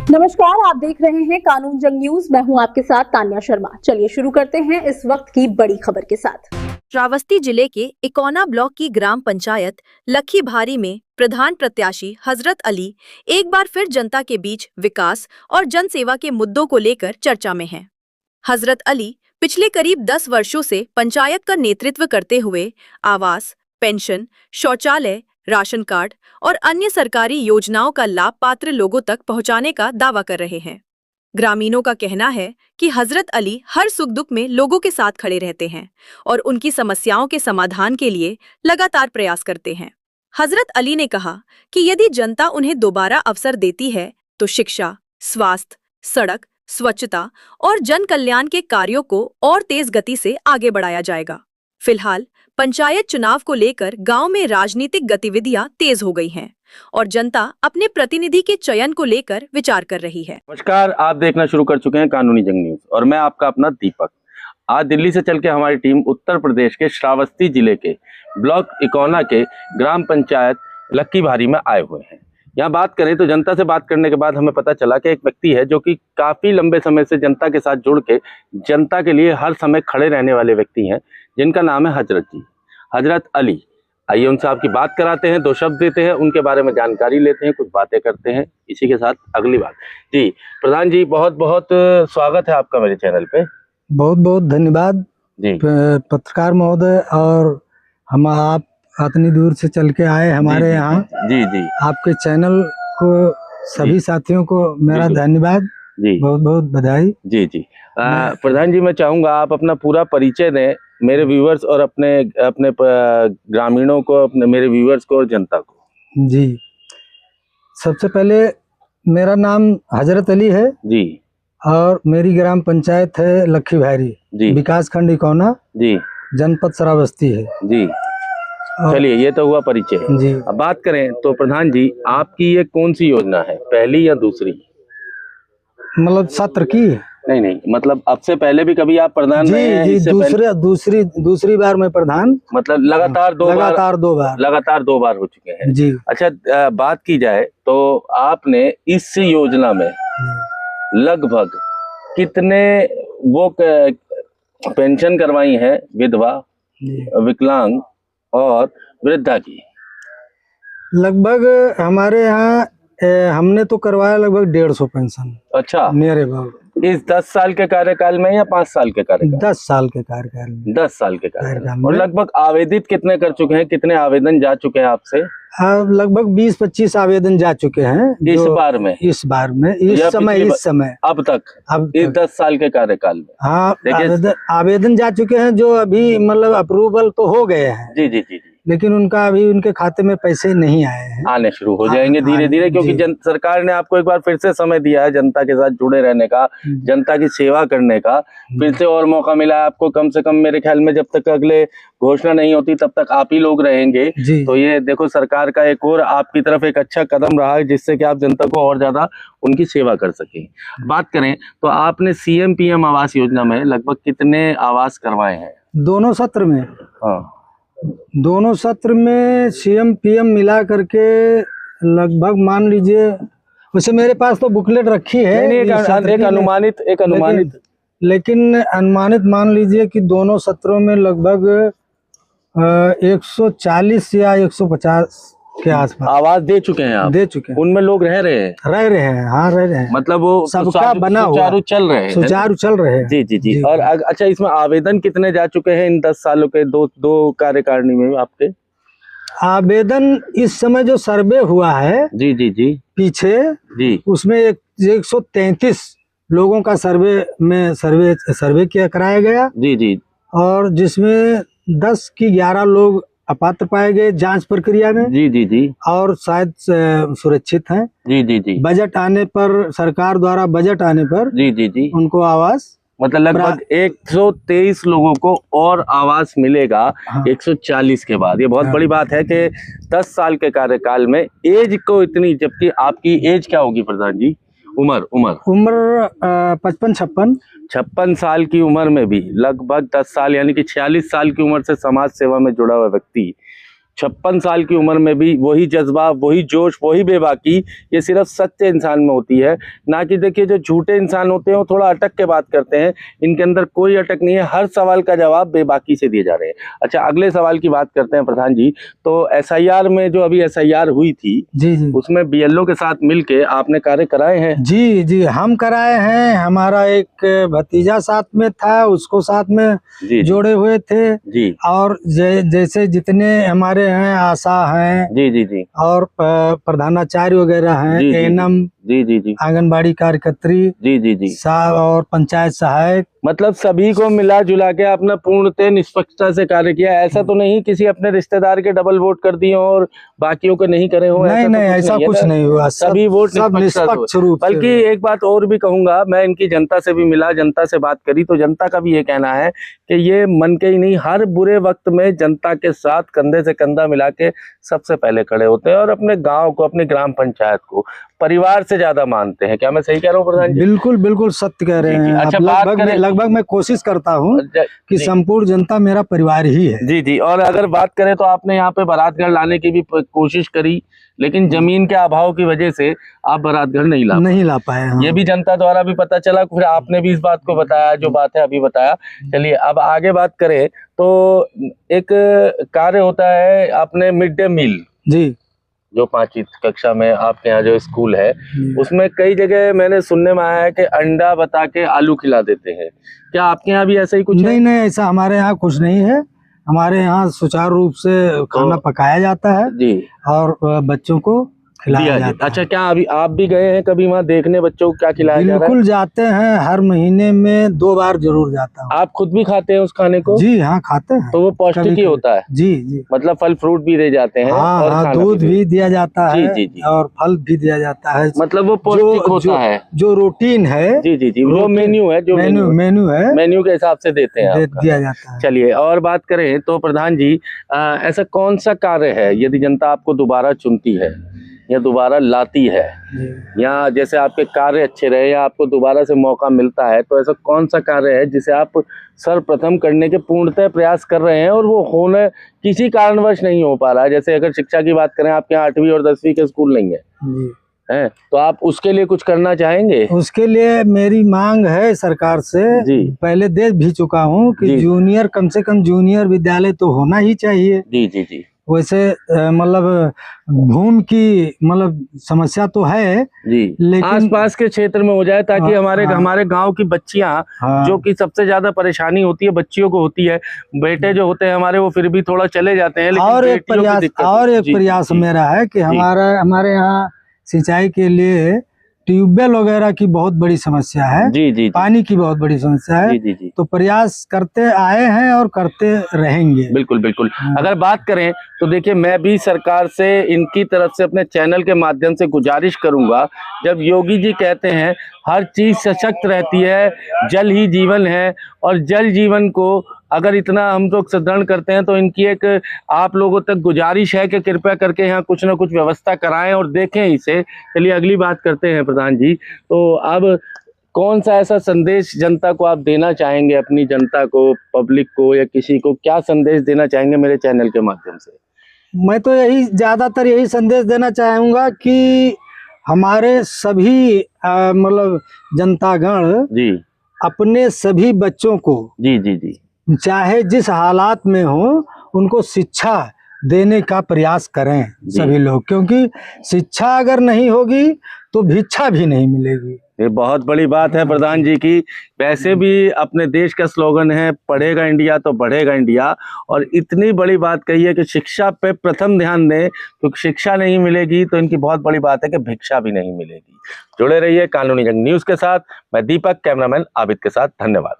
नमस्कार, आप देख रहे हैं कानून जंग न्यूज। मैं हूं आपके साथ तान्या शर्मा। चलिए शुरू करते हैं इस वक्त की बड़ी खबर के साथ। श्रावस्ती जिले के इकोना ब्लॉक की ग्राम पंचायत लखी भारी में प्रधान प्रत्याशी हजरत अली एक बार फिर जनता के बीच विकास और जन सेवा के मुद्दों को लेकर चर्चा में हैं। हजरत अली पिछले करीब 10 वर्षों से पंचायत का नेतृत्व करते हुए आवास, पेंशन, शौचालय, राशन कार्ड और अन्य सरकारी योजनाओं का लाभ पात्र लोगों तक पहुंचाने का दावा कर रहे हैं। ग्रामीणों का कहना है कि हजरत अली हर सुख दुख में लोगों के साथ खड़े रहते हैं और उनकी समस्याओं के समाधान के लिए लगातार प्रयास करते हैं। हजरत अली ने कहा कि यदि जनता उन्हें दोबारा अवसर देती है तो शिक्षा, स्वास्थ्य, सड़क, स्वच्छता और जन कल्याण के कार्यों को और तेज गति से आगे बढ़ाया जाएगा। फिलहाल पंचायत चुनाव को लेकर गांव में राजनीतिक गतिविधियां तेज हो गई हैं और जनता अपने प्रतिनिधि के चयन को लेकर विचार कर रही है। नमस्कार, आप देखना शुरू कर चुके हैं कानूनी जंग न्यूज और मैं आपका अपना दीपक। आज दिल्ली से चल के हमारी टीम उत्तर प्रदेश के श्रावस्ती जिले के ब्लॉक इकोना के ग्राम पंचायत लक्की भारी में आए हुए हैं। यहाँ बात करें तो जनता से बात करने के बाद हमें पता चला कि एक व्यक्ति है जो कि काफी लंबे समय से जनता के साथ जुड़ के जनता के लिए हर समय खड़े रहने वाले व्यक्ति हैं, जिनका नाम है हजरत अली। आइए उनसे आपकी बात कराते हैं, 2 शब्द देते हैं, उनके बारे में जानकारी लेते हैं, कुछ बातें करते हैं। इसी के साथ अगली बात जी, प्रधान जी बहुत बहुत स्वागत है आपका मेरे चैनल पे। बहुत बहुत धन्यवाद जी पत्रकार महोदय, और हम आप इतनी दूर से चल के आए हमारे यहाँ। जी जी आपके चैनल को सभी साथियों को मेरा धन्यवाद जी, बहुत बहुत बधाई। जी जी प्रधान जी मैं चाहूंगा आप अपना पूरा परिचय दें मेरे व्यूअर्स और अपने ग्रामीणों को, अपने मेरे व्यूअर्स को और जनता को। जी, सबसे पहले मेरा नाम हजरत अली है जी और मेरी ग्राम पंचायत है लखी भारी जी, विकास खंड इकोना जी जनपद श्रावस्ती है जी। चलिए ये तो हुआ परिचय जी। अब बात करें तो प्रधान जी आपकी ये कौन सी योजना है, पहली या दूसरी? मतलब सत्र की? नहीं मतलब अब से पहले भी कभी आप प्रधान रहे हैं? जी, दूसरी बार मैं प्रधान, मतलब लगातार दो बार हो चुके हैं जी। अच्छा, बात की जाए तो आपने इस योजना में लगभग कितने वो पेंशन करवाई है विधवा, विकलांग और वृद्धा की? लगभग हमारे यहाँ हमने तो करवाया लगभग 150 पेंशन। अच्छा, नियर अबाउट इस 10 साल के कार्यकाल में या 5 साल के कार्यकाल? 10 साल के कार्यकाल में। 10 साल के कार्यकाल में। और लगभग आवेदित कितने कर चुके हैं, कितने आवेदन जा चुके हैं आपसे? लगभग 20-25 आवेदन जा चुके हैं इस बार में इस समय अब तक इस 10 साल के कार्यकाल में। हाँ, आवेदन जा चुके हैं जो अभी मतलब अप्रूवल तो हो गए हैं। जी जी जी, लेकिन उनका अभी उनके खाते में पैसे नहीं आए हैं। आने शुरू हो जाएंगे धीरे धीरे, क्योंकि सरकार ने आपको एक बार फिर से समय दिया है जनता के साथ जुड़े रहने का, जनता की सेवा करने का। फिर से और मौका मिला है आपको, कम से कम मेरे ख्याल में जब तक अगले घोषणा नहीं होती तब तक आप ही लोग रहेंगे। तो ये देखो सरकार का एक और आपकी तरफ एक अच्छा कदम रहा है, जिससे कि आप जनता को और ज्यादा उनकी सेवा कर सके। बात करें तो आपने CM PM आवास योजना में लगभग कितने आवास करवाए हैं? दोनों सत्र में? हाँ, दोनों सत्र में CM PM मिला करके लगभग मान लीजिए, वैसे मेरे पास तो बुकलेट रखी है। नहीं, एक अनुमानित लेकिन अनुमानित मान लीजिए कि दोनों सत्रों में लगभग 140 या 150 के आसपास आवाज दे चुके हैं आप? दे चुके हैं। उनमें लोग रह रहे हैं? हाँ, रह रहे हैं। मतलब वो सबका बना हुआ सुचारू चल रहे हैं। जी। और अच्छा, इसमें आवेदन कितने जा चुके हैं इन 10 सालों के दो कार्यकारिणी में आपके? आवेदन इस समय जो सर्वे हुआ है जी पीछे जी, उसमें 133 लोगों का सर्वे कराया गया जी, और जिसमें 10 की 11 लोग अपात्र पाए गए जांच प्रक्रिया में जी, और शायद सुरक्षित हैं जी। बजट आने पर, सरकार द्वारा बजट आने पर जी उनको आवास, मतलब लगभग 123 लोगों को और आवास मिलेगा। हाँ। 140 के बाद। ये बहुत बड़ी बात है कि 10 साल के कार्यकाल में एज को इतनी, जबकि आपकी एज क्या होगी प्रधान जी? उम्र 55-56 साल की उम्र में भी लगभग 10 साल यानी कि 46 साल की उम्र से समाज सेवा में जुड़ा हुआ व्यक्ति 56 साल की उम्र में भी वही जज्बा, वही जोश, वही बेबाकी, ये सिर्फ सच्चे इंसान में होती है। ना कि देखिए जो झूठे इंसान होते हैं वो थोड़ा अटक के बात करते हैं, इनके अंदर कोई अटक नहीं है, हर सवाल का जवाब बेबाकी से दिए जा रहे हैं। अच्छा, अगले सवाल की बात करते हैं प्रधान जी। तो SIR में जो अभी SIR हुई थी, जी जी उसमें BLO के साथ मिलके आपने कार्य कराए हैं? जी जी, हम कराए हैं। हमारा एक भतीजा साथ में था, उसको साथ में जी जोड़े हुए थे। जी और जैसे जितने हमारे हैं आशा हैं जी जी जी और प्रधानाचार्य वगैरह हैं, जी, जी, एएनएम, जी जी जी आंगनबाड़ी कार्यकर्त्री जी जी जी और पंचायत सहायक, मतलब सभी को मिला जुला के आपने पूर्णतः निष्पक्षता से कार्य किया। ऐसा तो नहीं किसी अपने रिश्तेदार के डबल वोट कर दिए हो और बाकियों के नहीं करे हो? नहीं नहीं, ऐसा कुछ नहीं हुआ। सभी वोट सब निष्पक्ष रूप से। बल्कि एक बात और भी कहूंगा, मैं इनकी जनता से भी मिला, जनता से बात करी, तो जनता का भी ये कहना है कि ये मन के ही नहीं, हर बुरे वक्त में जनता के साथ कंधे से कंधा मिला के सबसे पहले खड़े होते हैं और अपने गांव को, अपनी ग्राम पंचायत को परिवार से ज्यादा मानते हैं। क्या मैं सही कह रहा हूँ प्रधान जी? बिल्कुल बिल्कुल सत्य कह रहे हैं। अच्छा, लगभग मैं कोशिश करता हूँ कि संपूर्ण जनता मेरा परिवार ही है। जी जी। और अगर बात करें तो आपने यहाँ पे बारातगढ़ लाने की भी कोशिश करी, लेकिन जमीन के अभाव की वजह से आप बारातगढ़ नहीं ला पाए। ये भी जनता द्वारा भी पता चला, फिर आपने भी इस बात को बताया, जो बात है अभी बताया। चलिए अब आगे बात करें तो एक कार्य होता है आपने मिड डे मील, जी, जो 5वीं कक्षा में आपके यहाँ जो स्कूल है, उसमें कई जगह मैंने सुनने में आया है कि अंडा बता के आलू खिला देते हैं। क्या आपके यहाँ भी ऐसा ही कुछ है? नहीं नहीं, ऐसा हमारे यहाँ कुछ नहीं है। हमारे यहाँ सुचारू रूप से खाना पकाया जाता है जी और बच्चों को खिलाया जाता है। अच्छा, क्या अभी आप भी गए हैं कभी वहाँ देखने बच्चों को क्या खिलाया जा रहा है? बिल्कुल जाते हैं, हर महीने में 2 बार जरूर जाता हूँ। आप खुद भी खाते हैं उस खाने को? जी हाँ, खाते हैं। तो वो पौष्टिक ही होता है? जी जी, मतलब फल फ्रूट भी दे जाते हैं? हाँ, और हाँ, दूध भी दिया जाता है। जी जी जी, और फल भी दिया जाता है। मतलब वो पौष्टिक होता है, जो रूटीन है। जी जी जी, जो मेन्यू है, जो मेन्यू है, मेन्यू के हिसाब से देते हैं, दिया जाता है। चलिए और बात करें तो प्रधान जी, ऐसा कौन सा कार्य है यदि जनता आपको दोबारा चुनती है या दोबारा लाती है, या जैसे आपके कार्य अच्छे रहे या आपको दोबारा से मौका मिलता है, तो ऐसा कौन सा कार्य है जिसे आप सर्वप्रथम करने के पूर्णतः प्रयास कर रहे हैं और वो होने किसी कारणवश नहीं हो पा रहा है? जैसे अगर शिक्षा की बात करें, आपके यहाँ 8वीं और 10वीं के स्कूल नहीं है, तो आप उसके लिए कुछ करना चाहेंगे? उसके लिए मेरी मांग है सरकार से, जी, पहले दे भी चुका हूँ कि जूनियर, कम से कम जूनियर विद्यालय तो होना ही चाहिए। जी जी जी। वैसे मतलब भूमि की मतलब समस्या तो है जी, लेकिन आसपास के क्षेत्र में हो जाए ताकि हमारे गांव की बच्चियां, जो कि सबसे ज्यादा परेशानी होती है बच्चियों को होती है, बेटे जो होते हैं हमारे वो फिर भी थोड़ा चले जाते हैं, लेकिन और एक प्रयास मेरा है कि हमारे यहाँ सिंचाई के लिए ट्यूबवेल वगैरह की बहुत बड़ी समस्या है। जी जी, पानी की बहुत बड़ी समस्या है। जी जी जी, तो प्रयास करते आए हैं और करते रहेंगे। बिल्कुल बिल्कुल। अगर बात करें तो देखिए, मैं भी सरकार से इनकी तरफ से अपने चैनल के माध्यम से गुजारिश करूंगा, जब योगी जी कहते हैं हर चीज सशक्त रहती है, जल ही जीवन है, और जल जीवन को अगर इतना हम लोग सुदृढ़ करते हैं तो इनकी एक आप लोगों तक गुजारिश है कि कृपया करके यहाँ कुछ ना कुछ व्यवस्था कराएं और देखें इसे। चलिए अगली बात करते हैं प्रधान जी। तो अब कौन सा ऐसा संदेश जनता को आप देना चाहेंगे, अपनी जनता को, पब्लिक को, या किसी को क्या संदेश देना चाहेंगे मेरे चैनल के माध्यम से? मैं तो ज्यादातर यही संदेश देना चाहूँगा कि हमारे सभी मतलब जनतागण जी अपने सभी बच्चों को जी जी जी चाहे जिस हालात में हो उनको शिक्षा देने का प्रयास करें सभी लोग, क्योंकि शिक्षा अगर नहीं होगी तो भिक्षा भी नहीं मिलेगी। ये बहुत बड़ी बात है प्रधान जी की। वैसे भी अपने देश का स्लोगन है पढ़ेगा इंडिया तो बढ़ेगा इंडिया, और इतनी बड़ी बात कही है कि शिक्षा पे प्रथम ध्यान दें, क्योंकि शिक्षा नहीं मिलेगी तो इनकी बहुत बड़ी बात है कि भिक्षा भी नहीं मिलेगी। जुड़े रहिए कानूनी जंग न्यूज के साथ। मैं दीपक, कैमरामैन आबिद के साथ। धन्यवाद।